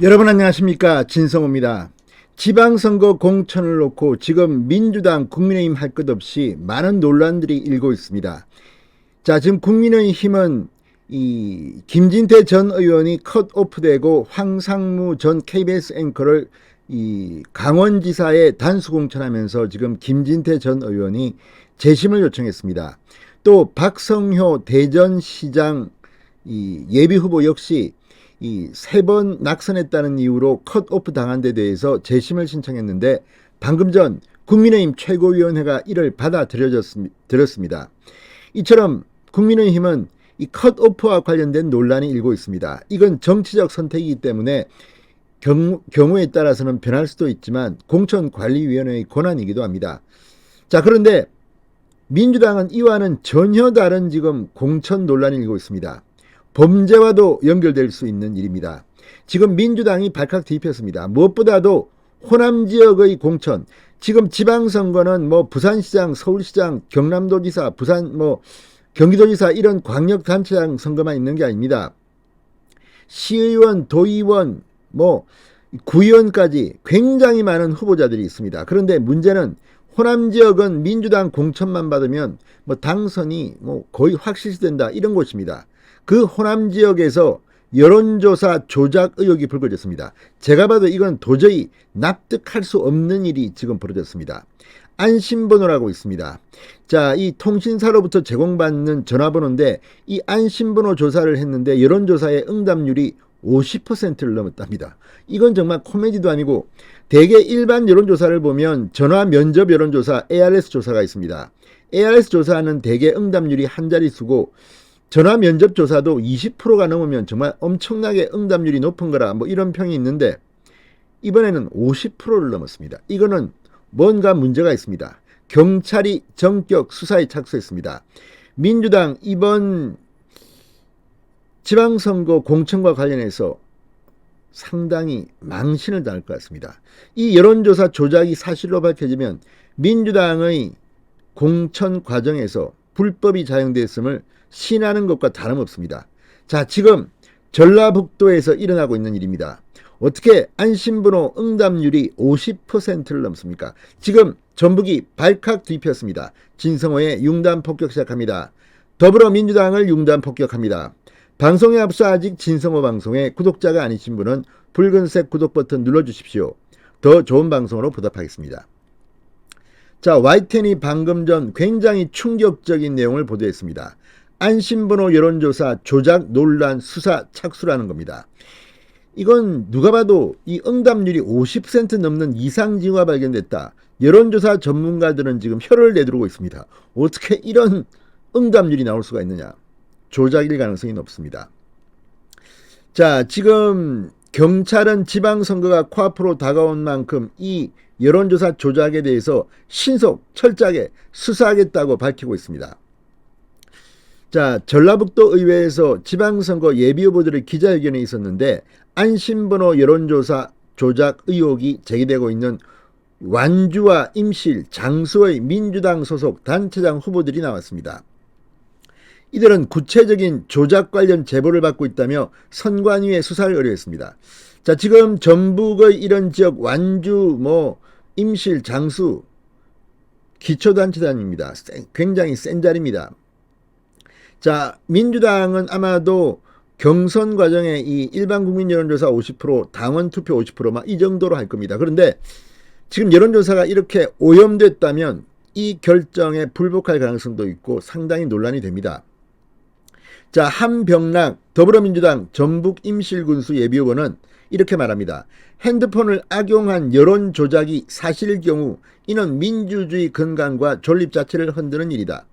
여러분 안녕하십니까, 진성호입니다. 지방선거 공천을 놓고 지금 민주당, 국민의힘 할 것 없이 많은 논란들이 일고 있습니다. 자, 지금 국민의힘은 이 김진태 전 의원이 컷오프되고 황상무 전 KBS 앵커를 이 강원지사에 단수 공천하면서 지금 김진태 전 의원이 재심을 요청했습니다. 또 박성효 대전시장 이 예비 후보 역시 이 세 번 낙선했다는 이유로 컷오프 당한 데 대해서 재심을 신청했는데 방금 전 국민의힘 최고위원회가 이를 받아들였습니다. 이처럼 국민의힘은 이 컷오프와 관련된 논란이 일고 있습니다. 이건 정치적 선택이기 때문에 경우에 따라서는 변할 수도 있지만 공천관리위원회의 권한이기도 합니다. 자, 그런데 민주당은 이와는 전혀 다른 지금 공천 논란이 일고 있습니다. 범죄와도 연결될 수 있는 일입니다. 지금 민주당이 발칵 뒤집혔습니다. 무엇보다도 호남 지역의 공천, 지금 지방선거는 뭐 부산시장, 서울시장, 경남도지사, 부산 경기도지사 이런 광역단체장 선거만 있는 게 아닙니다. 시의원, 도의원, 구의원까지 굉장히 많은 후보자들이 있습니다. 그런데 문제는 호남 지역은 민주당 공천만 받으면 당선이 거의 확실시된다 이런 곳입니다. 그 호남 지역에서 여론조사 조작 의혹이 불거졌습니다. 제가 봐도 이건 도저히 납득할 수 없는 일이 지금 벌어졌습니다. 안심번호라고 있습니다. 자, 이 통신사로부터 제공받는 전화번호인데 이 안심번호 조사를 했는데 여론조사의 응답률이 50%를 넘었답니다. 이건 정말 코미디도 아니고, 대개 일반 여론조사를 보면 전화 면접 여론조사 ARS 조사가 있습니다. ARS 조사는 대개 응답률이 한 자릿수고 전화 면접 조사도 20%가 넘으면 정말 엄청나게 응답률이 높은 거라 이런 평이 있는데 이번에는 50%를 넘었습니다. 이거는 뭔가 문제가 있습니다. 경찰이 전격 수사에 착수했습니다. 민주당 이번 지방선거 공천과 관련해서 상당히 망신을 당할 것 같습니다. 이 여론조사 조작이 사실로 밝혀지면 민주당의 공천 과정에서 불법이 자행됐음을 시인하는 것과 다름없습니다. 자, 지금 전라북도에서 일어나고 있는 일입니다. 어떻게 안심번호 응답률이 50%를 넘습니까? 지금 전북이 발칵 뒤집혔습니다. 진성호의 융단 폭격 시작합니다. 더불어민주당을 융단 폭격합니다. 방송에 앞서 아직 진성호 방송에 구독자가 아니신 분은 붉은색 구독 버튼 눌러주십시오. 더 좋은 방송으로 보답하겠습니다. 자, YTN이 방금 전 굉장히 충격적인 내용을 보도했습니다. 안심번호 여론조사 조작 논란 수사 착수라는 겁니다. 이건 누가 봐도 이 응답률이 50% 넘는 이상 징후가 발견됐다. 여론조사 전문가들은 지금 혀를 내두르고 있습니다. 어떻게 이런 응답률이 나올 수가 있느냐. 조작일 가능성이 높습니다. 자, 지금 경찰은 지방선거가 코앞으로 다가온 만큼 이 여론조사 조작에 대해서 신속 철저하게 수사하겠다고 밝히고 있습니다. 자, 전라북도 의회에서 지방선거 예비후보들의 기자회견이 있었는데 안심번호 여론조사 조작 의혹이 제기되고 있는 완주와 임실, 장수의 민주당 소속 단체장 후보들이 나왔습니다. 이들은 구체적인 조작 관련 제보를 받고 있다며 선관위에 수사를 의뢰했습니다. 자, 지금 전북의 이런 지역 완주, 임실, 장수 기초단체장입니다. 굉장히 센 자리입니다. 자, 민주당은 아마도 경선 과정에 이 일반 국민 여론조사 50%, 당원 투표 50% 이 정도로 할 겁니다. 그런데 지금 여론조사가 이렇게 오염됐다면 이 결정에 불복할 가능성도 있고 상당히 논란이 됩니다. 자, 한병락 더불어민주당 전북 임실군수 예비후보는 이렇게 말합니다. 핸드폰을 악용한 여론 조작이 사실일 경우 이는 민주주의 건강과 존립 자체를 흔드는 일이다.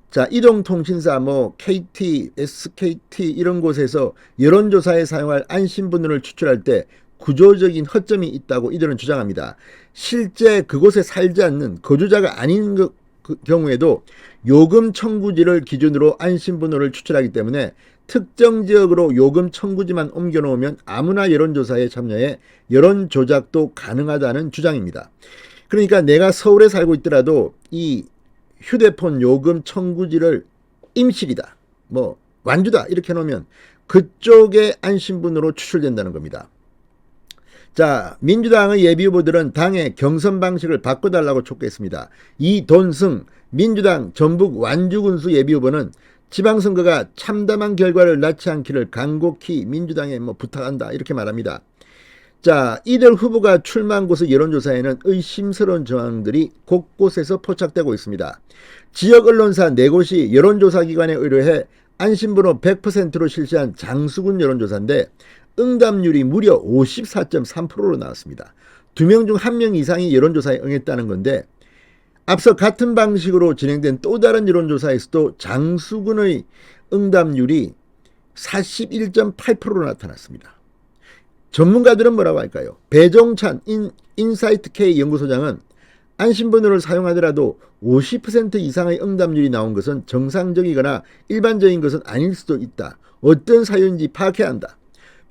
자, 이동통신사, KT, SKT 이런 곳에서 여론조사에 사용할 안심번호를 추출할 때 구조적인 허점이 있다고 이들은 주장합니다. 실제 그곳에 살지 않는 거주자가 아닌 경우에도 요금 청구지를 기준으로 안심번호를 추출하기 때문에 특정 지역으로 요금 청구지만 옮겨놓으면 아무나 여론조사에 참여해 여론조작도 가능하다는 주장입니다. 그러니까 내가 서울에 살고 있더라도 이 휴대폰 요금 청구지를 임실이다, 완주다 이렇게 해놓으면 그쪽에 안심번호로 추출된다는 겁니다. 자, 민주당의 예비후보들은 당의 경선 방식을 바꿔달라고 촉구했습니다. 이돈승 민주당 전북 완주군수 예비후보는 지방선거가 참담한 결과를 낳지 않기를 간곡히 민주당에 부탁한다 이렇게 말합니다. 자, 이들 후보가 출마한 곳의 여론조사에는 의심스러운 정황들이 곳곳에서 포착되고 있습니다. 지역 언론사 4곳이 여론조사기관에 의뢰해 안심번호 100%로 실시한 장수군 여론조사인데 응답률이 무려 54.3%로 나왔습니다. 2명 중 1명 이상이 여론조사에 응했다는 건데 앞서 같은 방식으로 진행된 또 다른 여론조사에서도 장수군의 응답률이 41.8%로 나타났습니다. 전문가들은 뭐라고 할까요? 배종찬 인사이트K 연구소장은 안심번호를 사용하더라도 50% 이상의 응답률이 나온 것은 정상적이거나 일반적인 것은 아닐 수도 있다. 어떤 사유인지 파악해야 한다.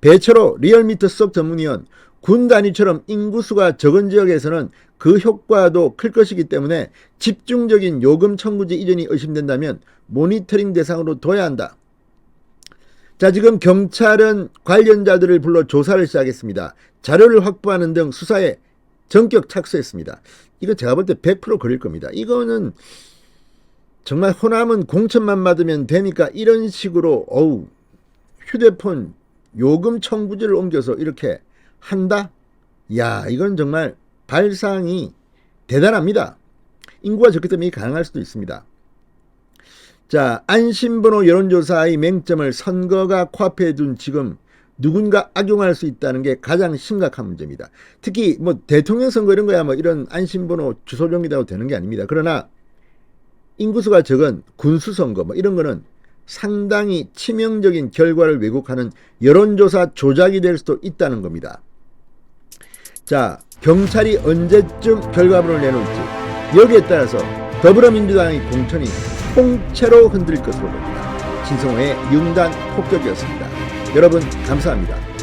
배철호 리얼미터 수석 전문위원, 군 단위처럼 인구수가 적은 지역에서는 그 효과도 클 것이기 때문에 집중적인 요금 청구제 이전이 의심된다면 모니터링 대상으로 둬야 한다. 자, 지금 경찰은 관련자들을 불러 조사를 시작했습니다. 자료를 확보하는 등 수사에 전격 착수했습니다. 이거 제가 볼 때 100% 걸릴 겁니다. 이거는 정말 호남은 공천만 받으면 되니까 이런 식으로 휴대폰 요금 청구제를 옮겨서 이렇게 한다? 야, 이건 정말 발상이 대단합니다. 인구가 적기 때문에 가능할 수도 있습니다. 자, 안심번호 여론조사의 맹점을 선거가 코앞에 둔 지금 누군가 악용할 수 있다는 게 가장 심각한 문제입니다. 특히 대통령 선거 이런 거야 이런 안심번호 주소 정리라고 되는 게 아닙니다. 그러나 인구수가 적은 군수선거 이런 거는 상당히 치명적인 결과를 왜곡하는 여론조사 조작이 될 수도 있다는 겁니다. 자, 경찰이 언제쯤 결과물을 내놓을지 여기에 따라서 더불어민주당의 공천이 통째로 흔들릴 것으로 보입니다. 신성호의 융단 폭격이었습니다. 여러분 감사합니다.